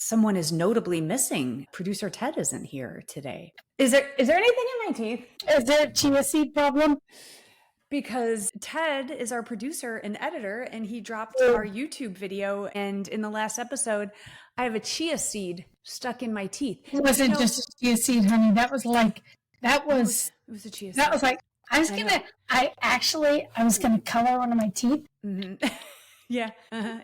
Someone is notably missing. Producer Ted isn't here today. Is there anything in my teeth? Is there a chia seed problem? Because Ted is our producer and editor, and he dropped our YouTube video. And in the last episode, I have a chia seed stuck in my teeth. It wasn't just a chia seed, honey. It was a chia seed. That was like, I was gonna color one of my teeth. Mm-hmm. Yeah.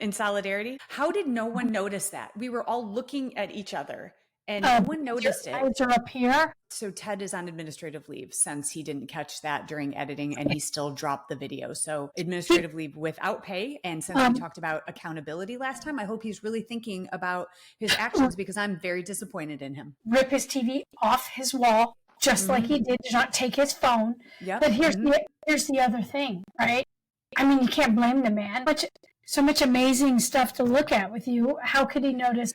In solidarity. How did no one notice that? We were all looking at each other and no one noticed it. Eyes are up here. So Ted is on administrative leave since he didn't catch that during editing, and he still dropped the video. So administrative leave without pay. And since we talked about accountability last time, I hope he's really thinking about his actions, because I'm very disappointed in him. Rip his TV off his wall, just like he did to not take his phone. Yep. But here's the other thing, right? I mean, you can't blame the man. So much amazing stuff to look at with you. How could he notice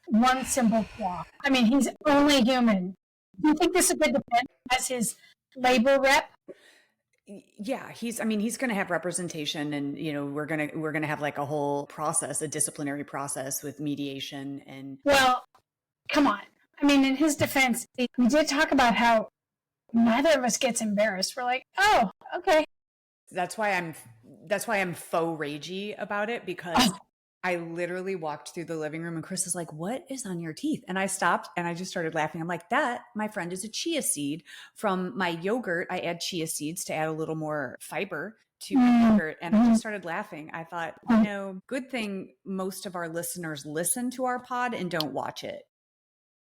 one simple flaw? I mean, he's only human. Do you think this is a good defense as his labor rep? Yeah, he's going to have representation, and we're going to have like a whole process, a disciplinary process with mediation. And well, come on. I mean, in his defense, we did talk about how neither of us gets embarrassed. We're like, oh, okay. That's why I'm faux ragey about it, because I literally walked through the living room and Chris is like, "What is on your teeth?" And I stopped and I just started laughing. I'm like, "That, my friend, is a chia seed from my yogurt. I add chia seeds to add a little more fiber to my yogurt." And I just started laughing. I thought, good thing most of our listeners listen to our pod and don't watch it.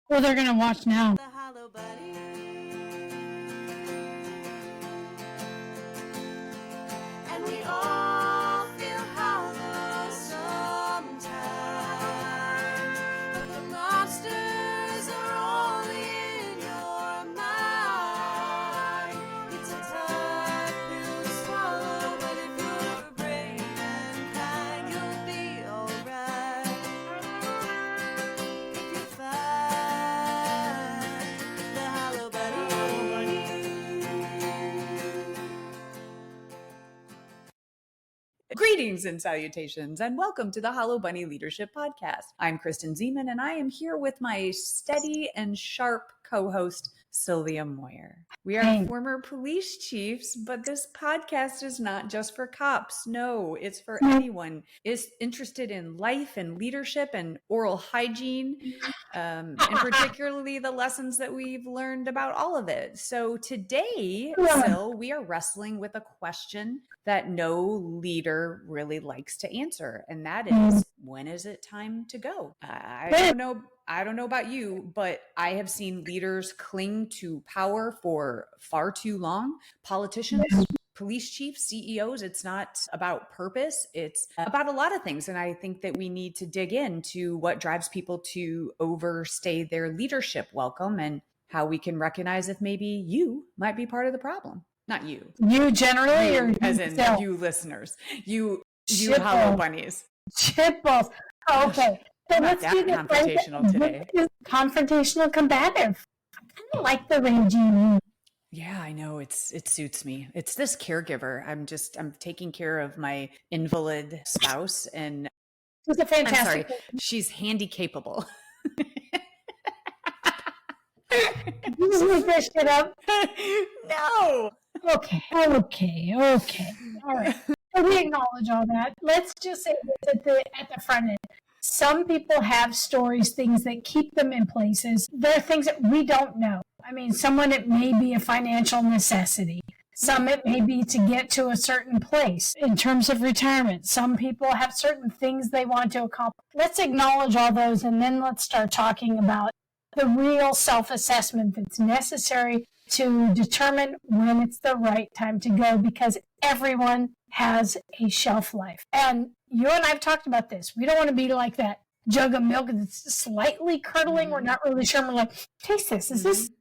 Well, they're going to watch now. The Hollow Buddy. And we all feel hollow sometimes, but the monsters are only in your mind. It's a tough pill to swallow, but if you're brave and kind, you'll be alright. If you find the Hollow Buddy. Greetings and salutations, and welcome to the Hollow Bunny Leadership Podcast. I'm Kristen Ziman, and I am here with my steady and sharp co-host, Sylvia Moir. We are former police chiefs, but this podcast is not just for cops. No, it's for anyone is interested in life and leadership and oral hygiene, and particularly the lessons that we've learned about all of it. So today, Syl, we are wrestling with a question that no leader really likes to answer, and that is, when is it time to go? I don't know about you, but I have seen leaders cling to power for far too long. Politicians, police chiefs, CEOs, it's not about purpose. It's about a lot of things. And I think that we need to dig into what drives people to overstay their leadership welcome, and how we can recognize if maybe you might be part of the problem. Not you. You generally, you, or as in yourself? You listeners, you Shitballs. hollow bunnies. Shitballs. Oh, okay. So Not that confrontational today. Confrontational, combative. I kind of like the regime. Yeah, I know. It suits me. It's this caregiver. I'm taking care of my invalid spouse, and She's a fantastic. I'm sorry, she's handy capable. You just make that shit up. No. Okay. All right. So we acknowledge all that. Let's just say this at the front end. Some people have stories, things that keep them in places. There are things that we don't know. I mean, someone, it may be a financial necessity. Some, it may be to get to a certain place in terms of retirement. Some people have certain things they want to accomplish. Let's acknowledge all those, and then let's start talking about the real self-assessment that's necessary to determine when it's the right time to go, because everyone has a shelf life. And you and I have talked about this. We don't want to be like that jug of milk that's slightly curdling. We're not really sure. We're like, taste this. Is this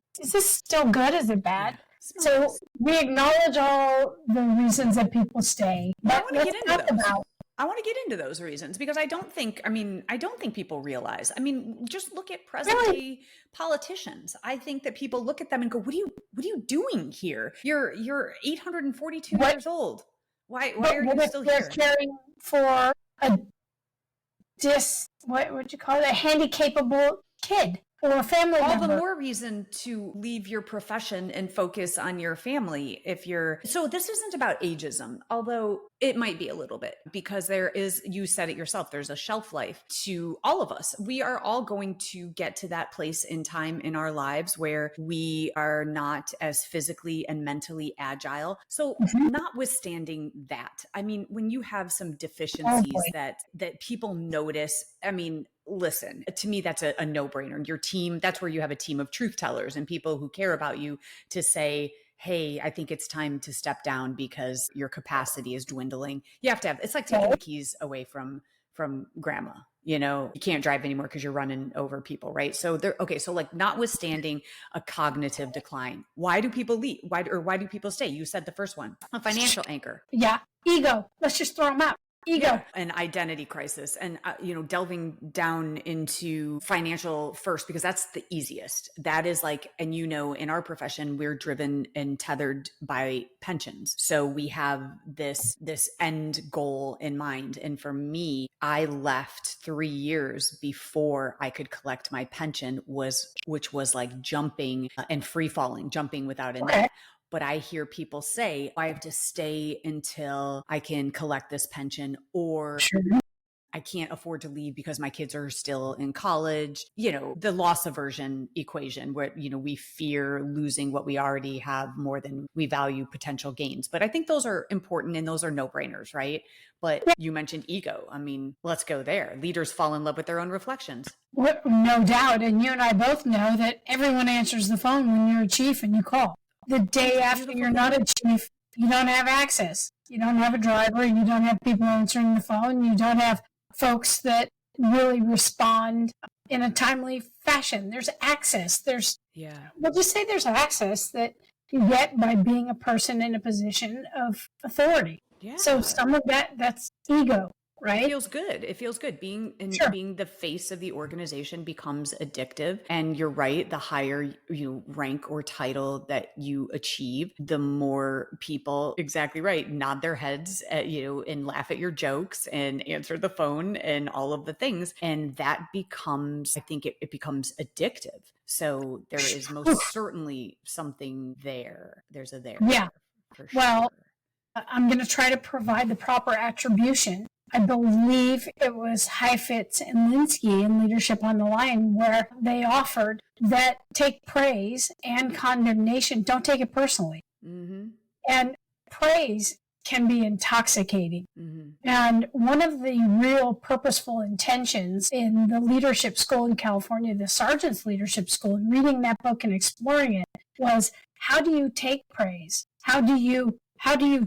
still good? Is it bad? So we acknowledge all the reasons that people stay. But let's talk about. I want to get into those reasons, because I don't think people realize. I mean, just look at present-day politicians. I think that people look at them and go, "What are you doing here? You're 842 years old. Why are you still here?" Caring for a what would you call it? A handy-capable kid or a family all member. the more reason to leave your profession and focus on your family. So this isn't about ageism, although it might be a little bit, because there is, you said it yourself, there's a shelf life to all of us. We are all going to get to that place in time in our lives where we are not as physically and mentally agile. So notwithstanding that, I mean, when you have some deficiencies that people notice, I mean, listen, to me, that's a no-brainer. Your team, that's where you have a team of truth tellers and people who care about you to say, hey, I think it's time to step down because your capacity is dwindling. You have to have, it's like taking the keys away from grandma. You know, you can't drive anymore because you're running over people, right? So so like notwithstanding a cognitive decline, why do people leave? Why do people stay? You said the first one, a financial anchor. Yeah. Ego. Let's just throw them out. Ego. Yeah, an identity crisis, and delving down into financial first, because that's the easiest. That is like, and in our profession, we're driven and tethered by pensions. So we have this end goal in mind. And for me, I left 3 years before I could collect my pension, which was like jumping and free falling, jumping without a net. But I hear people say, I have to stay until I can collect this pension, or I can't afford to leave because my kids are still in college. The loss aversion equation where, we fear losing what we already have more than we value potential gains. But I think those are important and those are no-brainers, right? But you mentioned ego. I mean, let's go there. Leaders fall in love with their own reflections. No doubt. And you and I both know that everyone answers the phone when you're a chief and you call. The day after you're not a chief, you don't have access. You don't have a driver. You don't have people answering the phone. You don't have folks that really respond in a timely fashion. There's access. We'll just say there's access that you get by being a person in a position of authority. Yeah. So some of that's ego. Right? It feels good. Being the face of the organization becomes addictive. And you're right. The higher you rank or title that you achieve, the more people, exactly right, nod their heads at you and laugh at your jokes and answer the phone and all of the things. And that becomes, I think it becomes addictive. So there is most certainly something there. There's a there. Yeah. For sure. Well, I'm going to try to provide the proper attribution. I believe it was Heifetz and Linsky in Leadership on the Line where they offered that take praise and condemnation. Don't take it personally. Mm-hmm. And praise can be intoxicating. Mm-hmm. And one of the real purposeful intentions in the leadership school in California, the Sergeant's Leadership School, and reading that book and exploring it was, how do you take praise? How do you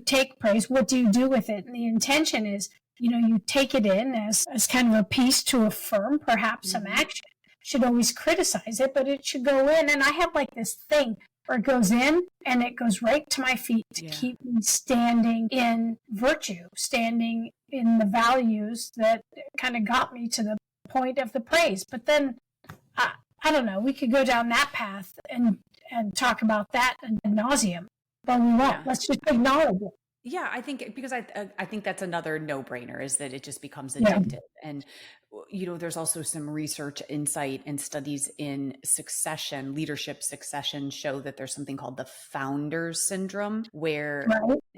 take praise? What do you do with it? And the intention is, you take it in as kind of a piece to affirm perhaps some action. Should always criticize it, but it should go in. And I have like this thing where it goes in and it goes right to my feet to keep me standing in virtue, standing in the values that kind of got me to the point of the praise. But then, I don't know, we could go down that path and talk about that ad nauseum, but we won't. Yeah. Let's just acknowledge it. Yeah, I think because I think that's another no-brainer, is that it just becomes addictive. Yeah. And there's also some research, insight, and studies in succession, leadership succession, show that there's something called the founders syndrome, where,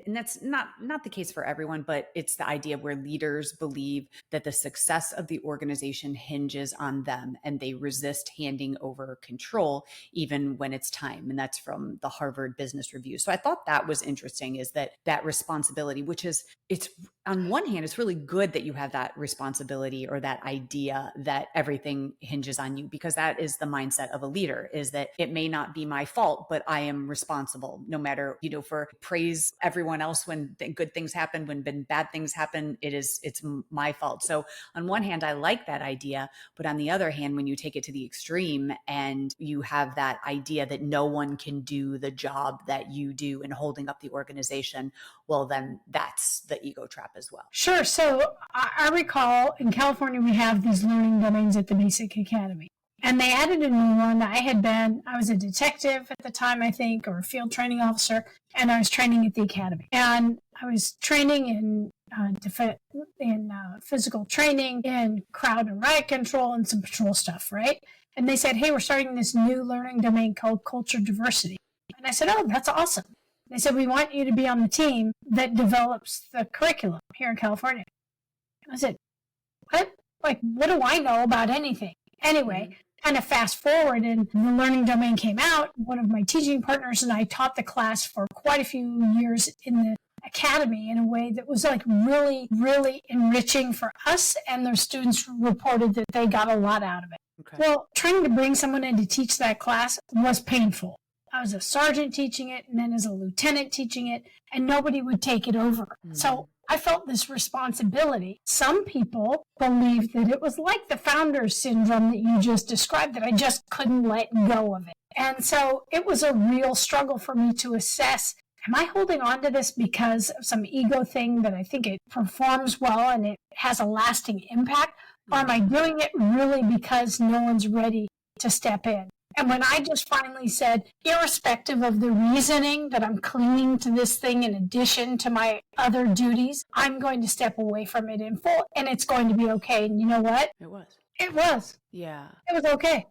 and that's not the case for everyone, but it's the idea where leaders believe that the success of the organization hinges on them, and they resist handing over control even when it's time. And that's from the Harvard Business Review. So I thought that was interesting, is that responsibility, which is, it's on one hand, it's really good that you have that responsibility or that idea that everything hinges on you, because that is the mindset of a leader, is that it may not be my fault, but I am responsible, no matter, for praise everyone else when good things happen, when bad things happen, it's my fault. So on one hand, I like that idea, but on the other hand, when you take it to the extreme and you have that idea that no one can do the job that you do in holding up the organization, well, then that's the ego trap as well. Sure. So I recall in California, we have these learning domains at the Basic Academy. And they added a new one. I was a detective at the time, I think, or a field training officer, and I was training at the academy. And I was training in physical training, in crowd and riot control, and some patrol stuff, right? And they said, hey, we're starting this new learning domain called culture diversity. And I said, oh, that's awesome. They said, we want you to be on the team that develops the curriculum here in California. I said, what? Like, what do I know about anything? Anyway, kind of fast forward, and the learning domain came out. One of my teaching partners and I taught the class for quite a few years in the academy in a way that was like really, really enriching for us, and their students reported that they got a lot out of it. Okay. Well, trying to bring someone in to teach that class was painful. I was a sergeant teaching it, and then as a lieutenant teaching it, and nobody would take it over. So I felt this responsibility. Some people believed that it was like the founder's syndrome that you just described, that I just couldn't let go of it. And so it was a real struggle for me to assess, am I holding on to this because of some ego thing that I think it performs well and it has a lasting impact? Or am I doing it really because no one's ready to step in? And when I just finally said, irrespective of the reasoning that I'm clinging to this thing in addition to my other duties, I'm going to step away from it in full, and it's going to be okay. And you know what? It was. It was. Yeah. It was okay.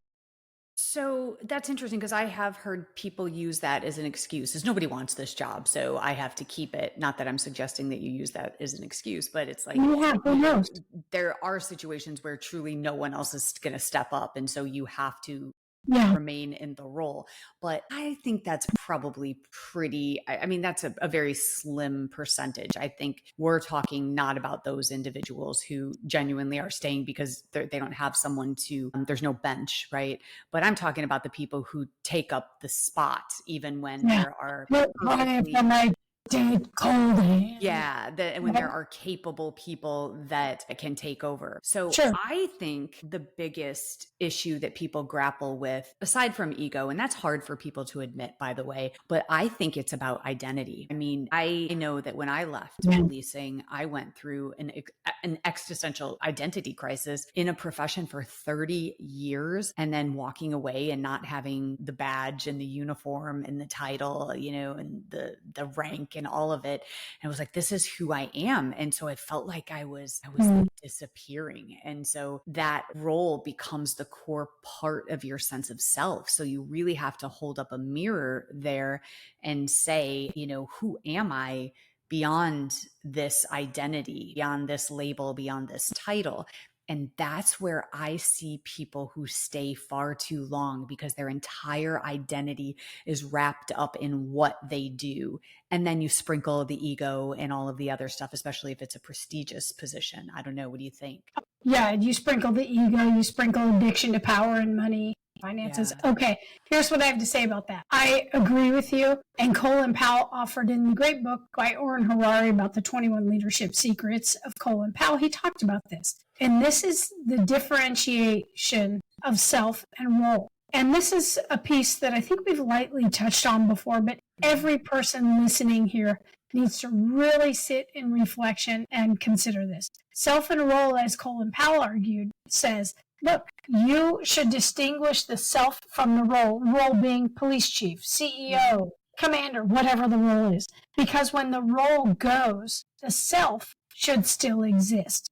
So that's interesting, because I have heard people use that as an excuse, as nobody wants this job, so I have to keep it. Not that I'm suggesting that you use that as an excuse, but it's like, Yeah, who knows? there are situations where truly no one else is going to step up, and so you have to Yeah. remain in the role. But I think that's probably pretty, I mean, that's a very slim percentage. I think we're talking not about those individuals who genuinely are staying because they don't have someone to, there's no bench, right? But I'm talking about the people who take up the spot, even when there are perfectly- from my dead cold hand. Yeah, when there are capable people that can take over. So Sure. I think the biggest issue that people grapple with, aside from ego, and that's hard for people to admit, by the way, but I think it's about identity. I mean, I know that when I left policing, I went through an existential identity crisis in a profession for 30 years, and then walking away and not having the badge and the uniform and the title, and the rank and all of it. And I was like, this is who I am. And so it felt like I was like disappearing. And so that role becomes the core part of your sense of self. So you really have to hold up a mirror there and say, who am I beyond this identity, beyond this label, beyond this title? And that's where I see people who stay far too long, because their entire identity is wrapped up in what they do. And then you sprinkle the ego and all of the other stuff, especially if it's a prestigious position. I don't know. What do you think? Yeah, you sprinkle the ego, you sprinkle addiction to power and money, finances. Yeah. Okay, here's what I have to say about that. I agree with you. And Colin Powell offered in the great book by Orrin Harari about the 21 leadership secrets of Colin Powell, he talked about this. And this is the differentiation of self and role. And this is a piece that I think we've lightly touched on before, but every person listening here needs to really sit in reflection and consider this. Self and role, as Colin Powell argued, says, look, you should distinguish the self from the role being police chief, CEO, commander, whatever the role is. Because when the role goes, the self should still exist.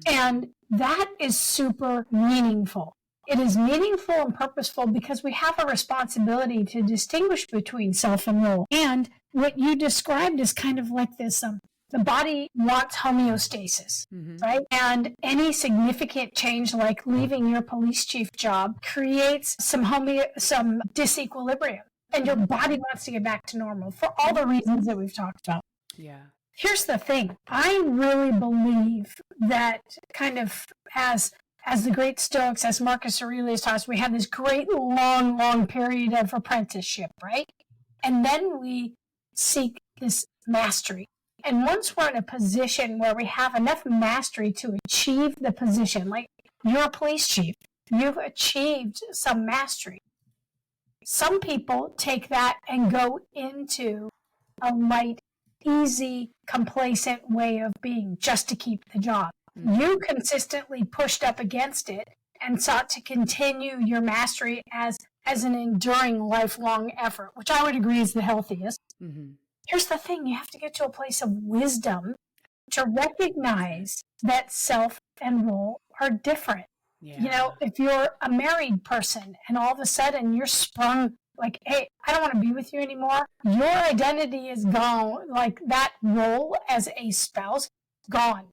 And that is super meaningful. It is meaningful and purposeful because we have a responsibility to distinguish between self and role. And what you described is kind of like this, the body wants homeostasis, right? And any significant change, like leaving your police chief job, creates some disequilibrium. And your body wants to get back to normal for all the reasons that we've talked about. Yeah. Here's the thing. I really believe that kind of as the great Stoics, as Marcus Aurelius taught us, we have this great long period of apprenticeship, right? And then we seek this mastery. And once we're in a position where we have enough mastery to achieve the position, like you're a police chief, you've achieved some mastery. Some people take that and go into a light, easy, complacent way of being just to keep the job. You consistently pushed up against it and sought to continue your mastery as an enduring, lifelong effort, which I would agree is the healthiest. Here's the thing. You have to get to a place of wisdom to recognize that self and role are different. Yeah. You know, if you're a married person and all of a sudden you're sprung like, hey, I don't want to be with you anymore, your identity is gone. Like that role as a spouse, gone,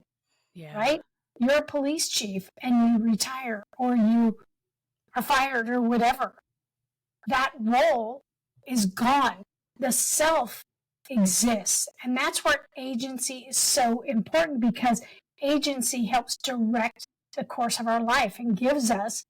Yeah. right? You're a police chief and you retire or you are fired or whatever. That role is gone. The self exists. And that's where agency is so important, because agency helps direct the course of our life and gives us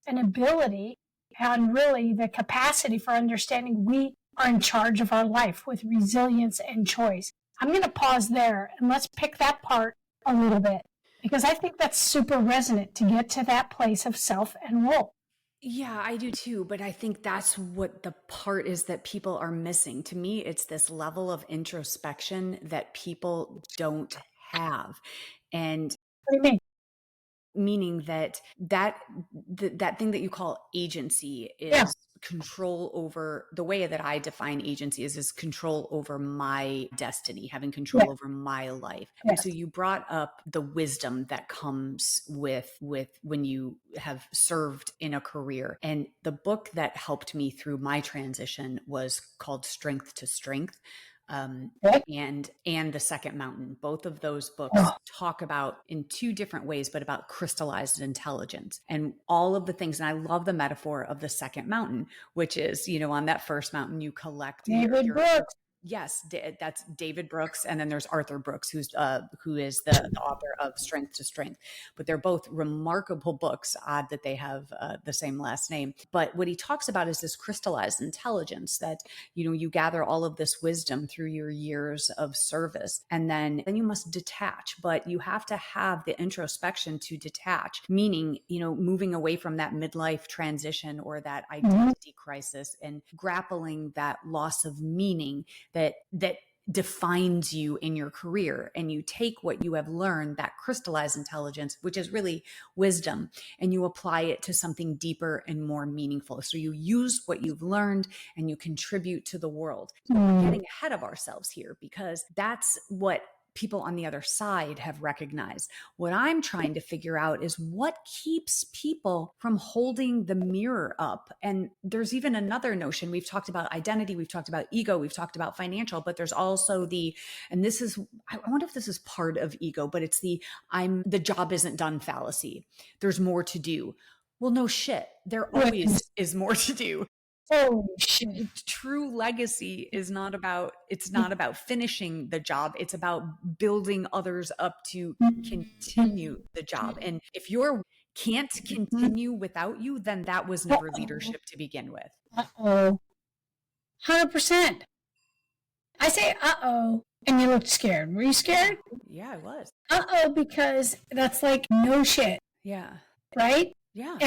an ability and really the capacity for understanding we are in charge of our life with resilience and choice. I'm going to pause there and let's pick that part a little bit, because I think that's super resonant to get to that place of self and role. Yeah, I do too. But I think that's what the part is that people are missing. To me, it's this level of introspection that people don't have. And What do you mean? meaning that that thing that you call agency is Yeah. control over, the way that I define agency is control over my destiny, having control Yeah. over my life. Yes. So you brought up the wisdom that comes with when you have served in a career. And the book that helped me through my transition was called Strength to Strength. Okay. And The Second Mountain. Both of those books talk about, in two different ways, but about crystallized intelligence and all of the things. And I love the metaphor of the second mountain, which is, you know, on that first mountain, you collect David Brooks. Yes, that's David Brooks, and then there's Arthur Brooks, who is the author of Strength to Strength. But they're both remarkable books. Odd that they have the same last name. But what he talks about is this crystallized intelligence that, you know, you gather all of this wisdom through your years of service, and then you must detach. But you have to have the introspection to detach, meaning, you know, moving away from that midlife transition or that identity crisis and grappling that loss of meaning that defines you in your career. And you take what you have learned, that crystallized intelligence, which is really wisdom, and you apply it to something deeper and more meaningful. So you use what you've learned and you contribute to the world. So we're getting ahead of ourselves here, because that's what people on the other side have recognized. What I'm trying to figure out is what keeps people from holding the mirror up. And there's even another notion. We've talked about identity, we've talked about ego, we've talked about financial, but there's also and this is, I wonder if this is part of ego, but it's the job isn't done fallacy. There's more to do. Well, no shit. There always is more to do. Oh shit. True legacy is not about finishing the job. It's about building others up to continue the job. And if you can't continue without you, then that was never leadership to begin with. 100%. I say uh-oh, and you looked scared. Were you scared? Yeah, I was. Uh-oh, because that's like no shit. Yeah. Right? Yeah.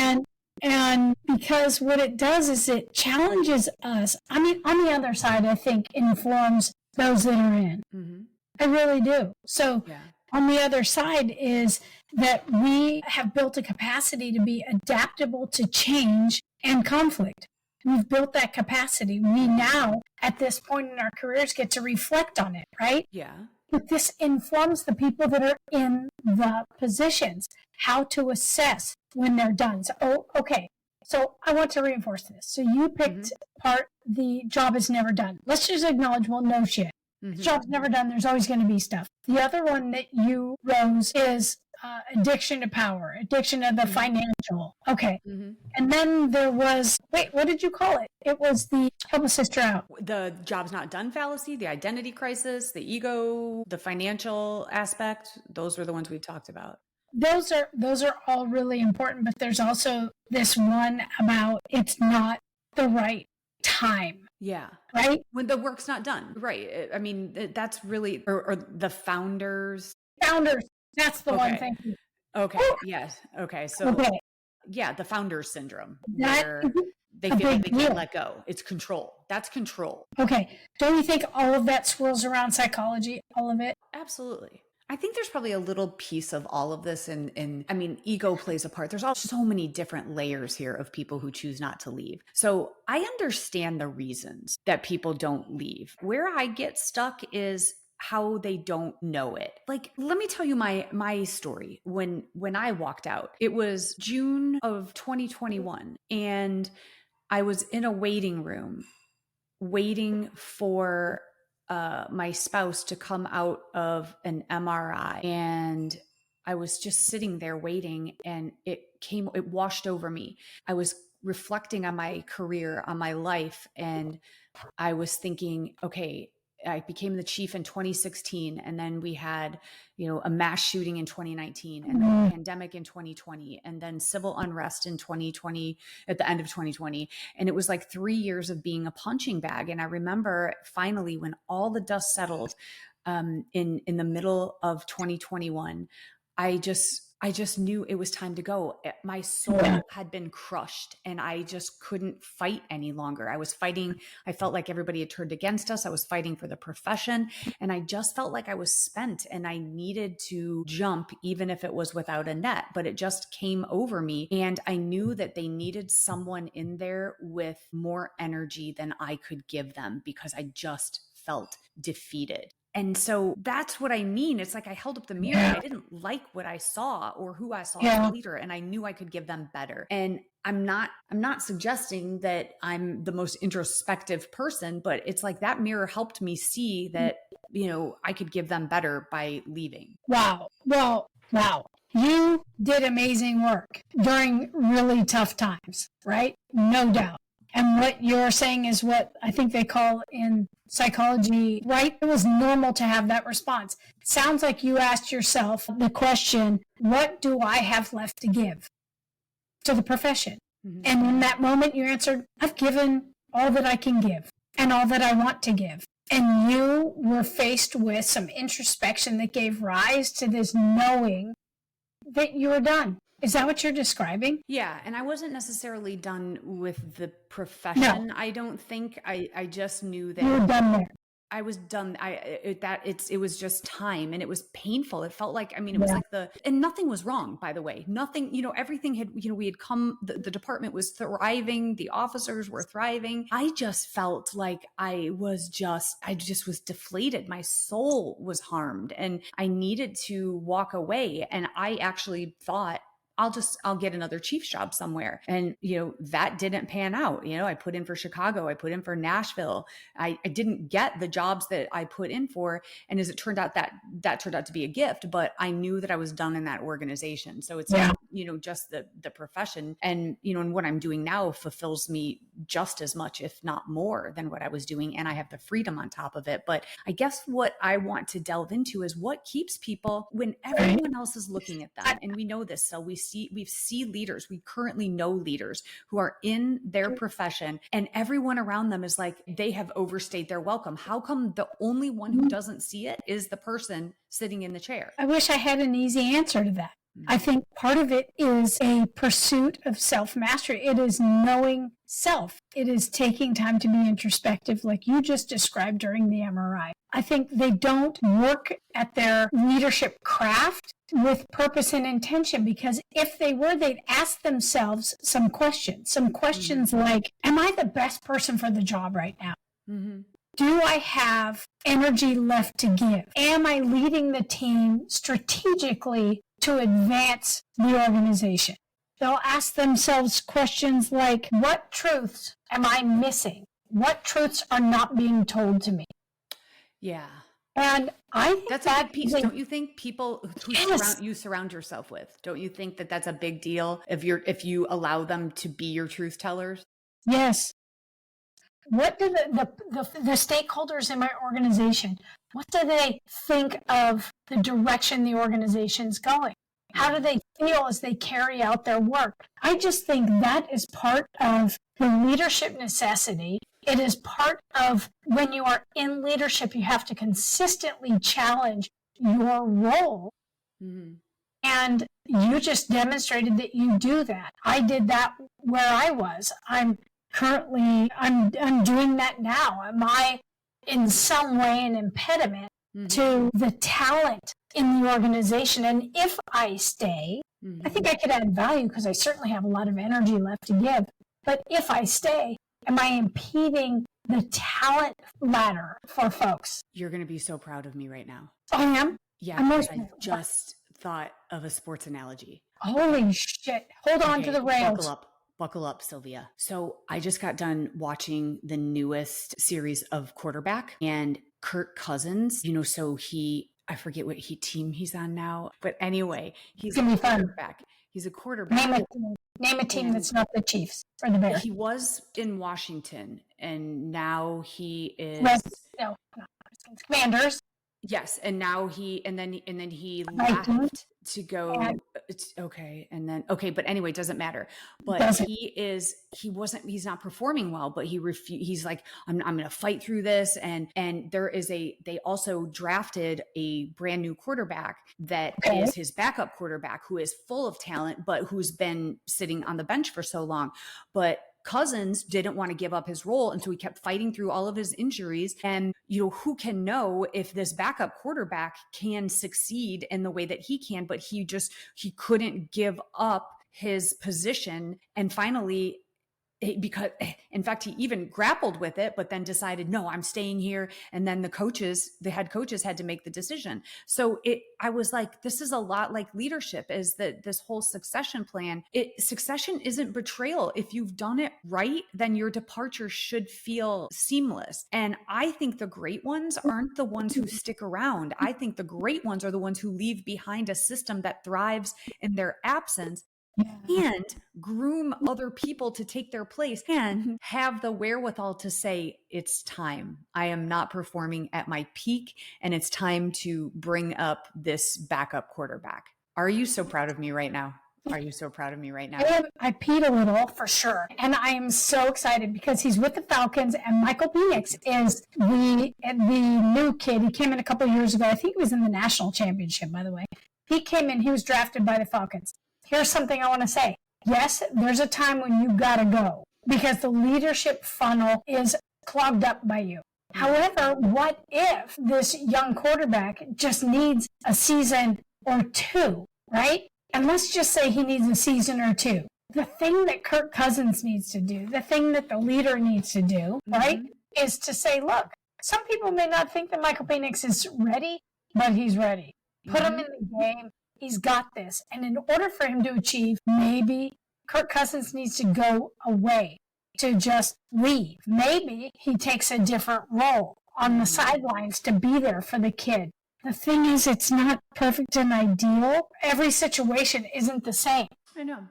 And because what it does is it challenges us. I mean, on the other side, I think informs those that are in. Mm-hmm. I really do. So on the other side is that we have built a capacity to be adaptable to change and conflict. We've built that capacity. We now, at this point in our careers, get to reflect on it, right? Yeah. But this informs the people that are in the positions, how to assess when they're done. So, okay. So I want to reinforce this. So you picked part, the job is never done. Let's just acknowledge, well, no shit. The job's never done. There's always going to be stuff. The other one that you rose is addiction to power, addiction to the financial. Okay. And then there was, what did you call it? It was the help a sister out. The job's not done fallacy, the identity crisis, the ego, the financial aspect. Those are the ones we've talked about. Those are all really important, but there's also this one about it's not the right time. Yeah. Right? When the work's not done. Right. I mean, that's really, or the founders. Founders. That's the one thing. Okay. Yes. Okay. So yeah, the founders syndrome, where they feel like they can't let go. It's control. That's control. Okay. Don't you think all of that swirls around psychology? All of it? Absolutely. I think there's probably a little piece of all of this. And I mean, ego plays a part. There's also so many different layers here of people who choose not to leave. So I understand the reasons that people don't leave. Where I get stuck is, how they don't know it. Like, let me tell you my story. When I walked out, it was June of 2021, and I was in a waiting room waiting for my spouse to come out of an MRI, and I was just sitting there waiting, and it washed over me. I was reflecting on my career, on my life, and I was thinking, okay, I became the chief in 2016, and then we had, a mass shooting in 2019, and then the pandemic in 2020, and then civil unrest in 2020, at the end of 2020. And it was like 3 years of being a punching bag. And I remember finally, when all the dust settled, in the middle of 2021, I just knew it was time to go. My soul had been crushed, and I just couldn't fight any longer. I was fighting. I felt like everybody had turned against us. I was fighting for the profession, and I just felt like I was spent, and I needed to jump, even if it was without a net. But it just came over me, and I knew that they needed someone in there with more energy than I could give them, because I just felt defeated. And so that's what I mean. It's like I held up the mirror and I didn't like what I saw or who I saw as a leader, and I knew I could give them better. And I'm not suggesting that I'm the most introspective person, but it's like that mirror helped me see that, I could give them better by leaving. Wow. Well, wow. You did amazing work during really tough times, right? No doubt. And what you're saying is what I think they call in psychology, right? It was normal to have that response. Sounds like you asked yourself the question, what do I have left to give to the profession? Mm-hmm. And in that moment, you answered, I've given all that I can give and all that I want to give. And you were faced with some introspection that gave rise to this knowing that you were done. Is that what you're describing? Yeah. And I wasn't necessarily done with the profession. No. I don't think. I just knew that you were done there. I was done. It was just time, and it was painful. It felt like, it was like and nothing was wrong, by the way. Nothing, everything had, we had come, the department was thriving. The officers were thriving. I just felt like I just was deflated. My soul was harmed, and I needed to walk away. And I actually thought, I'll get another chief's job somewhere. And, that didn't pan out. I put in for Chicago. I put in for Nashville. I didn't get the jobs that I put in for. And as it turned out, that turned out to be a gift, but I knew that I was done in that organization. So it's not, just the profession. And, and what I'm doing now fulfills me just as much, if not more, than what I was doing. And I have the freedom on top of it. But I guess what I want to delve into is what keeps people when everyone else is looking at them. And we know this. So we see leaders. We currently know leaders who are in their profession, and everyone around them is like, they have overstayed their welcome. How come the only one who doesn't see it is the person sitting in the chair? I wish I had an easy answer to that. I think part of it is a pursuit of self-mastery. It is knowing self. It is taking time to be introspective, like you just described during the MRI. I think they don't work at their leadership craft with purpose and intention, because if they were, they'd ask themselves some questions like, am I the best person for the job right now? Mm-hmm. Do I have energy left to give? Am I leading the team strategically to advance the organization? They'll ask themselves questions like, what truths am I missing? What truths are not being told to me? Yeah. And I think that's a big piece. Don't you think people who you surround yourself with, don't you think that that's a big deal if you allow them to be your truth tellers? Yes. What do the stakeholders in my organization, what do they think of the direction the organization's going? How do they feel as they carry out their work? I just think that is part of the leadership necessity. It is part of when you are in leadership, you have to consistently challenge your role. Mm-hmm. And you just demonstrated that you do that. I did that where I was. I'm doing that now. Am I in some way an impediment to the talent in the organization? And if I stay, I think I could add value because I certainly have a lot of energy left to give. But if I stay, Am I impeding the talent ladder for folks? You're going to be so proud of me right now. I am? Yeah, I'm because most- I just thought of a sports analogy. Holy shit. Hold on to the rails. Buckle up, Sylvia. So I just got done watching the newest series of Quarterback, and Kirk Cousins, so I forget what team he's on now, but anyway, he's It's gonna a be fun. quarterback. He's a quarterback. Name a team And that's not the Chiefs or the Bears. He was in Washington, and now he is No, not Commanders. Yes, and now he Vikings. left to go. And- But anyway, it doesn't matter. But Doesn't. he's not performing well. But he's like, I'm going to fight through this. And they also drafted a brand new quarterback that is his backup quarterback, who is full of talent, but who's been sitting on the bench for so long. But Cousins didn't want to give up his role, and so he kept fighting through all of his injuries. And who can know if this backup quarterback can succeed in the way that he can? But he couldn't give up his position, and finally, because in fact he even grappled with it, but then decided, no, I'm staying here. And then the head coaches had to make the decision. So I was like, this is a lot like leadership, is that this whole succession plan. Succession isn't betrayal. If you've done it right, then your departure should feel seamless. And I think the great ones aren't the ones who stick around. I think the great ones are the ones who leave behind a system that thrives in their absence, and groom other people to take their place, and have the wherewithal to say, it's time. I am not performing at my peak, and it's time to bring up this backup quarterback. Are you so proud of me right now? Are you so proud of me right now? I peed a little for sure. And I am so excited because he's with the Falcons, and Michael Penix is the new kid. He came in a couple of years ago. I think he was in the national championship, by the way. He came in, he was drafted by the Falcons. Here's something I want to say. Yes, there's a time when you got to go because the leadership funnel is clogged up by you. However, what if this young quarterback just needs a season or two, right? And let's just say he needs a season or two. The thing that Kirk Cousins needs to do, the thing that the leader needs to do, right, is to say, look, some people may not think that Michael Penix is ready, but he's ready. Put him in the game. He's got this. And in order for him to achieve, maybe Kirk Cousins needs to go away, to just leave. Maybe he takes a different role on the sidelines to be there for the kid. The thing is, it's not perfect and ideal. Every situation isn't the same. I know.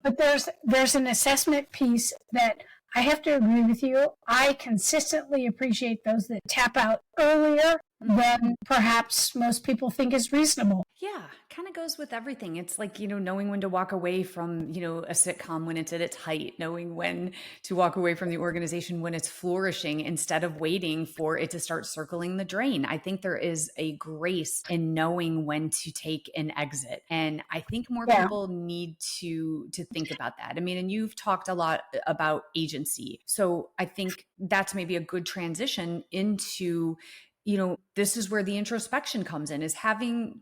But there's an assessment piece that I have to agree with you. I consistently appreciate those that tap out earlier than perhaps most people think is reasonable. Yeah, kind of goes with everything. It's like, knowing when to walk away from, a sitcom when it's at its height, knowing when to walk away from the organization when it's flourishing, instead of waiting for it to start circling the drain. I think there is a grace in knowing when to take an exit. And I think more people need to think about that. I mean, and you've talked a lot about agency. So I think that's maybe a good transition into, this is where the introspection comes in, is having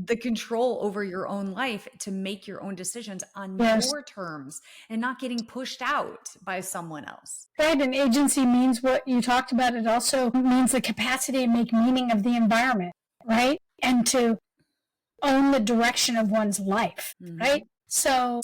the control over your own life to make your own decisions on your terms and not getting pushed out by someone else. Right. And agency means what you talked about. It also means the capacity to make meaning of the environment, right? And to own the direction of one's life, right? So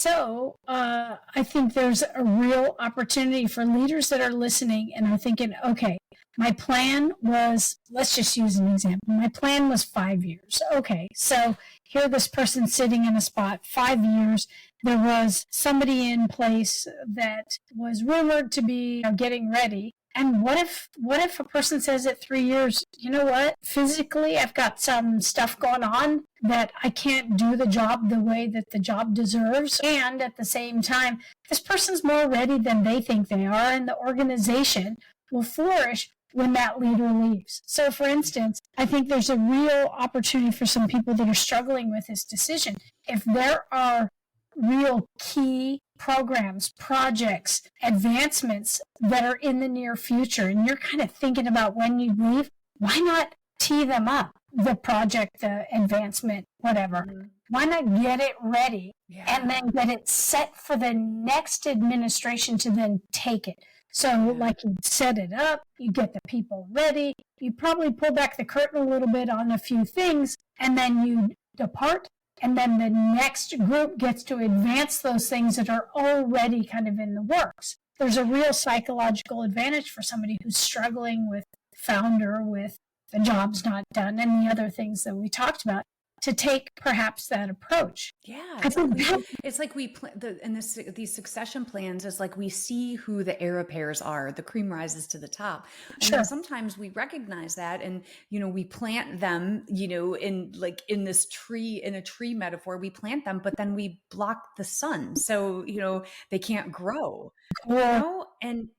I think there's a real opportunity for leaders that are listening and are thinking, okay, my plan was, let's just use an example. My plan was 5 years. Okay, so here this person sitting in a spot, 5 years. There was somebody in place that was rumored to be getting ready. And what if a person says at 3 years, you know what, physically I've got some stuff going on that I can't do the job the way that the job deserves. And at the same time, this person's more ready than they think they are, and the organization will flourish when that leader leaves. So for instance, I think there's a real opportunity for some people that are struggling with this decision. If there are real key programs, projects, advancements that are in the near future, and you're kind of thinking about when you leave, why not tee them up? The project, the advancement, whatever. Why not get it ready and then get it set for the next administration to then take it? So like you set it up, you get the people ready, you probably pull back the curtain a little bit on a few things, and then you depart. And then the next group gets to advance those things that are already kind of in the works. There's a real psychological advantage for somebody who's struggling with founder, with the job's not done, and the other things that we talked about, to take perhaps that approach. Yeah, it's like we these succession plans is like we see who the heir apparents are. The cream rises to the top, and then sometimes we recognize that, and we plant them. In this tree, in a tree metaphor, we plant them, but then we block the sun, so they can't grow. And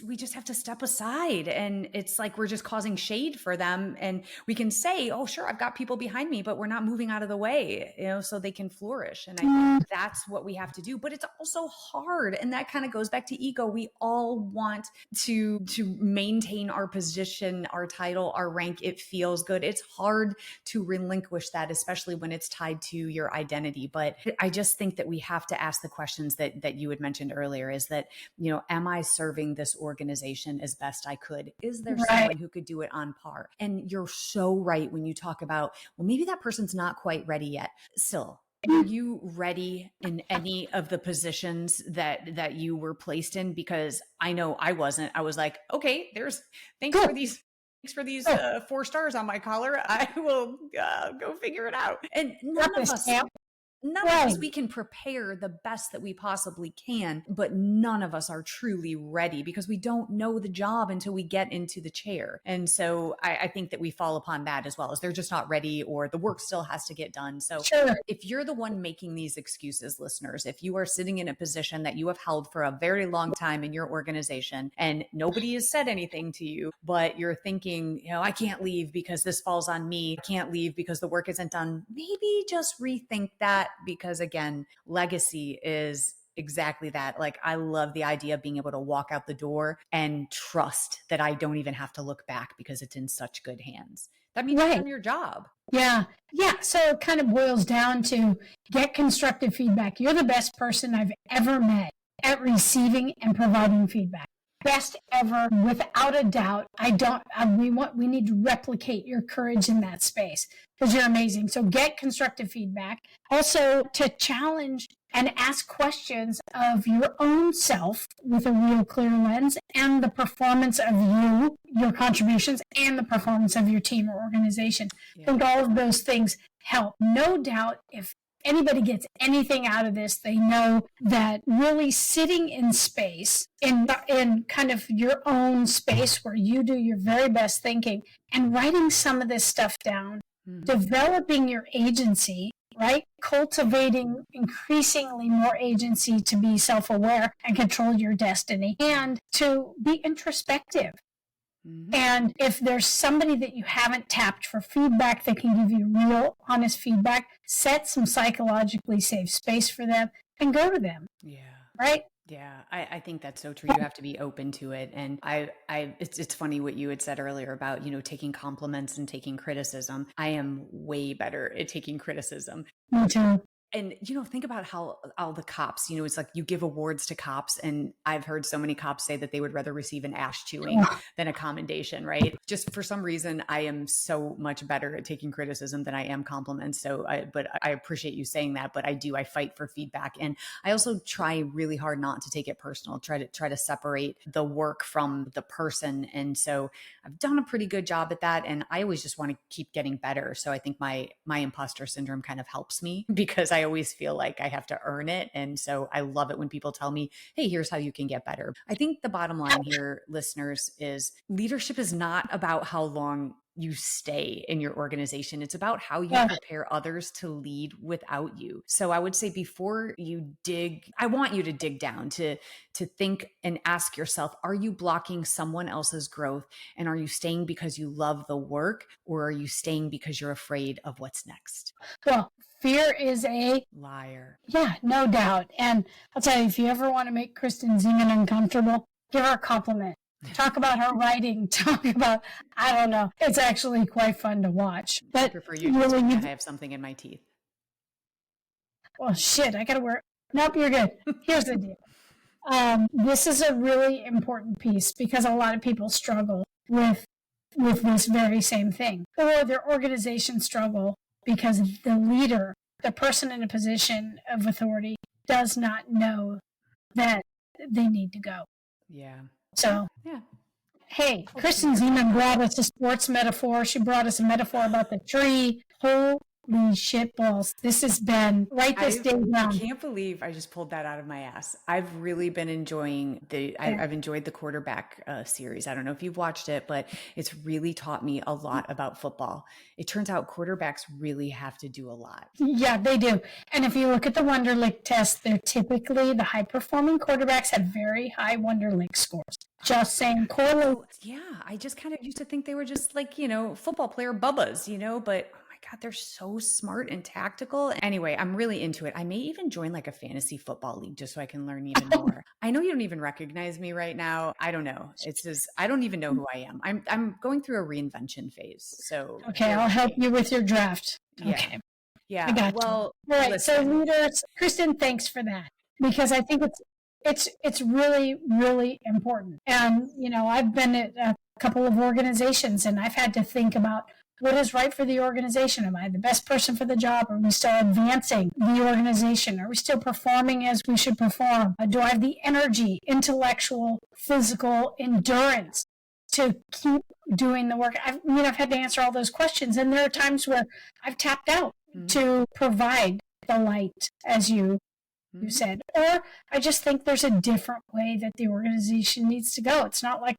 we just have to step aside, and it's like we're just causing shade for them, and we can say, oh sure, I've got people behind me, but we're not moving out of the way, so they can flourish. And I think that's what we have to do, but it's also hard, and that kind of goes back to ego. We all want to maintain our position, our title, our rank. It feels good. It's hard to relinquish that, especially when it's tied to your identity. But I just think that we have to ask the questions that you had mentioned earlier, is that am I serving this organization as best I could? Is there someone who could do it on par? And you're so right when you talk about, well, maybe that person's not quite ready yet. Sil, are you ready in any of the positions that you were placed in? Because I know I wasn't. I was like, okay, thanks for these 4 stars on my collar. I will go figure it out. And none of us, we can prepare the best that we possibly can, but none of us are truly ready because we don't know the job until we get into the chair. And so I think that we fall upon that as well, as they're just not ready, or the work still has to get done. So if you're the one making these excuses, listeners, if you are sitting in a position that you have held for a very long time in your organization and nobody has said anything to you, but you're thinking, I can't leave because this falls on me. I can't leave because the work isn't done. Maybe just rethink that. Because again, legacy is exactly that. Like, I love the idea of being able to walk out the door and trust that I don't even have to look back because it's in such good hands. That means you've done your job. Yeah. So it kind of boils down to get constructive feedback. You're the best person I've ever met at receiving and providing feedback. Best ever, without a doubt. We need to replicate your courage in that space because you're amazing. So get constructive feedback. Also, to challenge and ask questions of your own self with a real clear lens, and the performance of you, your contributions, and the performance of your team or organization. I think all of those things help. No doubt, if anybody gets anything out of this, they know that really sitting in space, in kind of your own space where you do your very best thinking, and writing some of this stuff down, developing your agency, right? Cultivating increasingly more agency to be self-aware and control your destiny, and to be introspective. And if there's somebody that you haven't tapped for feedback that can give you real, honest feedback, set some psychologically safe space for them and go to them. Yeah. Right? Yeah, I think that's so true. You have to be open to it. And it's funny what you had said earlier about, taking compliments and taking criticism. I am way better at taking criticism. Me too. And, think about how all the cops, it's like you give awards to cops. And I've heard so many cops say that they would rather receive an ash chewing than a commendation, right? Just for some reason, I am so much better at taking criticism than I am compliments. But I appreciate you saying that, but I fight for feedback. And I also try really hard not to take it personal, try to separate the work from the person. And so I've done a pretty good job at that. And I always just want to keep getting better. So I think my imposter syndrome kind of helps me, because I always feel like I have to earn it. And so I love it when people tell me, hey, here's how you can get better. I think the bottom line here, listeners, is leadership is not about how long you stay in your organization. It's about how you prepare others to lead without you. So I would say, before you dig, I want you to dig down to think and ask yourself, are you blocking someone else's growth? And are you staying because you love the work, or are you staying because you're afraid of what's next? Well, fear is a liar. Yeah, no doubt. And I'll tell you, if you ever want to make Kristen Ziman uncomfortable, give her a compliment. Talk about her writing. Talk about, I don't know. It's actually quite fun to watch. But I prefer you to tell me I have something in my teeth. Well, shit, I got to wear. Nope, you're good. Here's the deal. This is a really important piece because a lot of people struggle with this very same thing, or their organization struggle because the leader, the person in a position of authority, does not know that they need to go. Yeah. So, Yeah. hey, Kristen Ziman brought us a sports metaphor. She brought us a metaphor about the tree. Holy shit balls. This has been, write this day I down. can't believe I just pulled that out of my ass. I've really been enjoying I've enjoyed the quarterback series. I don't know if you've watched it, but it's really taught me a lot about football. It turns out quarterbacks really have to do a lot. Yeah, they do. And if you look at the Wonderlic test, they're typically the high performing quarterbacks have very high Wonderlic scores. Just saying, correlate. Yeah, I just kind of used to think they were just like, football player bubbas, but oh my God, they're so smart and tactical. Anyway, I'm really into it. I may even join like a fantasy football league just so I can learn even more. I know you don't even recognize me right now. I don't know. It's just, I don't even know who I am. I'm going through a reinvention phase. So Okay, I'll help you with your draft. Yeah. Okay. Yeah. I got well, you. All right. listen. So leaders, Kristen, thanks for that. Because I think it's really, really important. And, I've been at a couple of organizations and I've had to think about what is right for the organization. Am I the best person for the job? Are we still advancing the organization? Are we still performing as we should perform? Do I have the energy, intellectual, physical endurance to keep doing the work? I've had to answer all those questions. And there are times where I've tapped out to provide the light, as you said. Or I just think there's a different way that the organization needs to go. It's not like,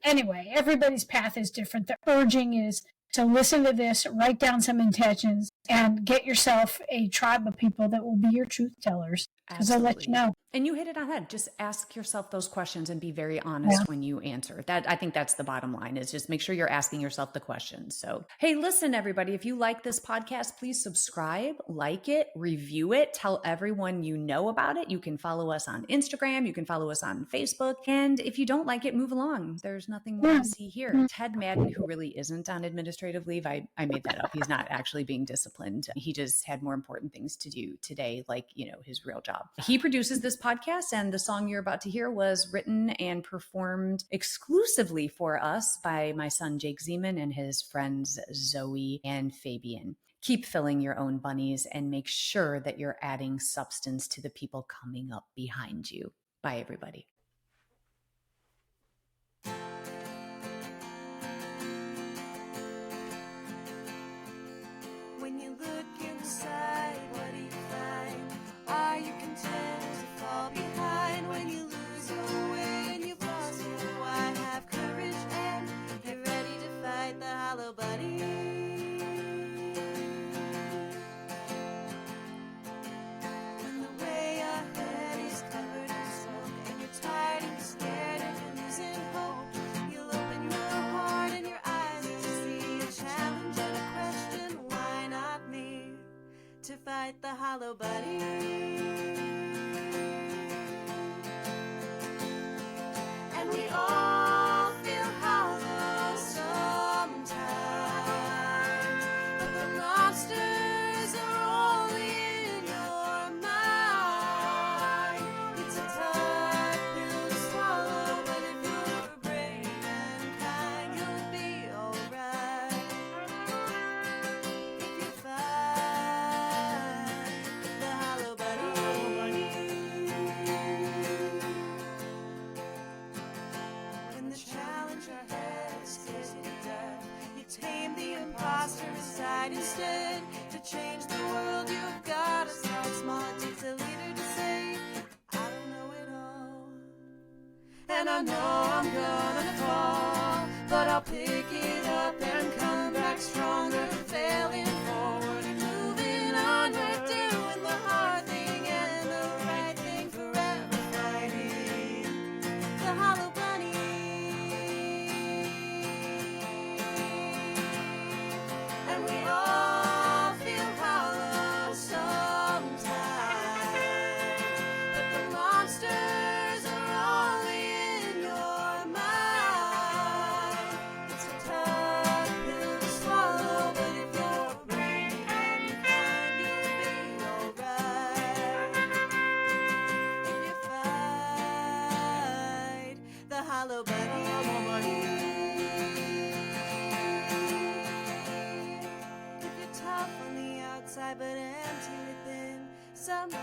anyway, everybody's path is different. The urging is to listen to this, write down some intentions, and get yourself a tribe of people that will be your truth tellers. Because they'll let you know. And you hit it on the head. Just ask yourself those questions and be very honest when you answer. I think that's the bottom line, is just make sure you're asking yourself the questions. So, hey, listen, everybody, if you like this podcast, please subscribe, like it, review it, tell everyone you know about it. You can follow us on Instagram. You can follow us on Facebook. And if you don't like it, move along. There's nothing more to see here. Ted Madden, who really isn't on administrative leave, I made that up. He's not actually being disciplined. He just had more important things to do today, like, his real job. He produces this podcast, and the song you're about to hear was written and performed exclusively for us by my son Jake Ziman and his friends Zoe and Fabian. Keep filling your own bunnies and make sure that you're adding substance to the people coming up behind you. Bye, everybody. When you look inside, what do you find? Are you content to fall behind? When you lose your way and you've lost your why, have courage and get ready to fight the hollow buddy. When the way ahead is covered in smoke and you're tired and scared and you're losing hope, you'll open your heart and your eyes to see a challenge and a question. Why not me? To fight the hollow buddy. And we all feel hollow sometimes, but the monsters are only in your mind. It's a tough pill to swallow, but if you're brave and kind, you'll be alright. If you fight the hollow buddy. When the challenge ahead scares you to death, you tame the imposter inside instead. To change the world, you've got to start small. It takes a leader to say, I don't know it all, and I know I'm gonna fall, but I'll pick it up and come back stronger, failing forward and moving on. We're doing the hard thing and the right thing, forever fighting the hollow bunny. And we all feel hollow sometimes, but the monsters are only in your mind. It's a tough pill to swallow, but if you're brave and kind, you'll summer